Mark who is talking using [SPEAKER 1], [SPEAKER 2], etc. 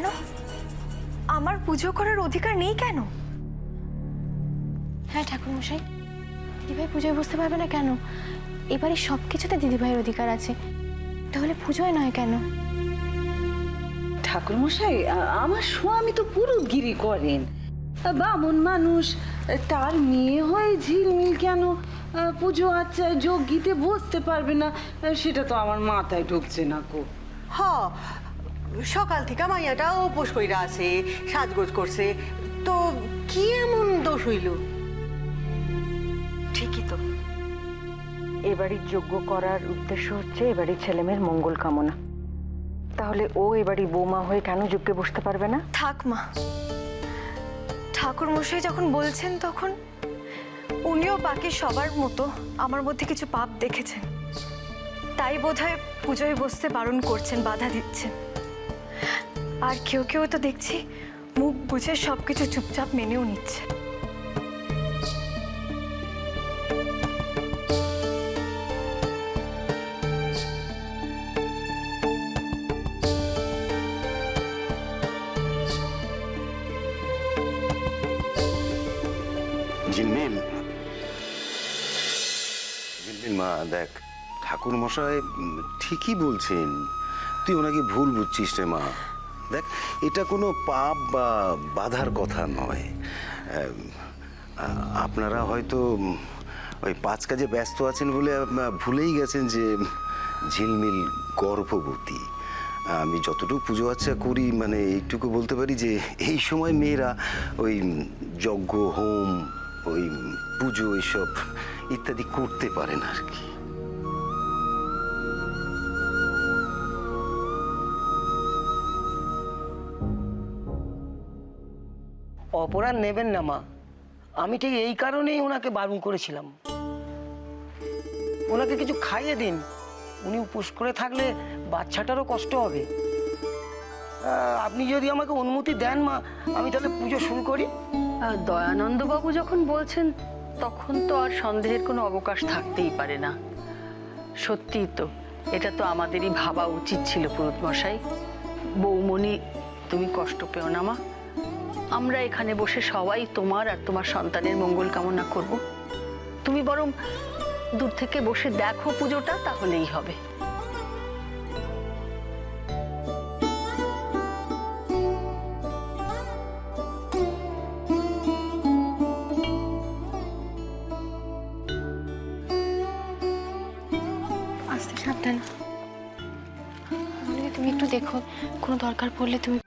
[SPEAKER 1] কেন? আমার পুজো করার অধিকার নেই কেন?
[SPEAKER 2] হ্যাঁ ঠাকুরমশাই, দিদিভাই পুজোয় বুঝতে পারবে না কেন? এবারে সব কিছুতে দিদিভাইয়ের অধিকার আছে, তাহলে পুজোয় নয় কেন?
[SPEAKER 3] ঠাকুরমশাই, আমার স্বামী তো পুরোহিতগিরি করেন, বামুন মানুষ, তার মেয়ে হয়ে ঝিলমিল কেন পুজো আচ্ছা যজ্ঞিতে বসতে পারবে না, সেটা তো আমার মাথায় ঢুকছে না কো।
[SPEAKER 4] হ, সকাল থেকে মাইয়াটা উপোস কইরা আছে, সাজগোজ করছে, তো কি এমন দোষ হইল?
[SPEAKER 5] ঠিকই তো, এবারই যজ্ঞ করার উদ্দেশ্য হচ্ছে এবারই ছেলেমেয়ের মঙ্গল কামনা। তাহলে ও এবারই বৌমা হয়ে কেন যজ্ঞে বসতে পারবে না?
[SPEAKER 1] থাক মা, ঠাকুর মশাই যখন বলছেন তখন উনিও বাকি সবার মতো আমার মধ্যে কিছু পাপ দেখেছেন, তাই বোধহয় পুজোয় বসতে বারণ করছেন, বাধা দিচ্ছেন। আর কেউ কেউ তো দেখছি মুখ বুঝে সবকিছু চুপচাপ মেনেও নিচ্ছে।
[SPEAKER 6] ঝিলমিল, ঝিলমিল মা দেখ, ঠাকুর মশাই ঠিকই বলছেন, তুই ওনাকে ভুল বুঝছিস রে মা। দেখ, এটা কোনো পাপ বা বাধার কথা নয়। আপনারা হয়তো ওই 5 কাজে ব্যস্ত আছেন বলে ভুলেই গেছেন যে ঝিলমিল গর্ভবতী। আমি যতটুকু পুজো আচ্ছা করি, মানে এইটুকু বলতে পারি যে এই সময় মেয়েরা ওই যজ্ঞ, হোম, ওই পুজো এইসব ইত্যাদি করতে পারেন আর কি।
[SPEAKER 7] অপরাধ নেবেন না মা, আমি ঠিক এই কারণেই ওনাকে বারণ করেছিলাম। ওনাকে কিছু খাইয়ে দিন, উনি উপোস করে থাকলে বাচ্চাটারও কষ্ট হবে। আপনি যদি আমাকে অনুমতি দেন মা, আমি তাহলে পুজো শুরু করি।
[SPEAKER 8] দয়ানন্দবাবু যখন বলছেন তখন তো আর সন্দেহের কোনো অবকাশ থাকতেই পারে না। সত্যিই তো, এটা তো আমাদেরই ভাবা উচিত ছিল পুরোহিত মশাই। বৌমণি, তুমি কষ্ট পেও না মা, আমরা এখানে বসে সবাই তোমার আর তোমার সন্তানের মঙ্গল কামনা করব। তুমি বরং দূর থেকে বসে দেখো পুজোটা, তাহলেই হবে।
[SPEAKER 2] আস্তে সাবধান, তুমি একটু দেখো, কোনো দরকার পড়লে তুমি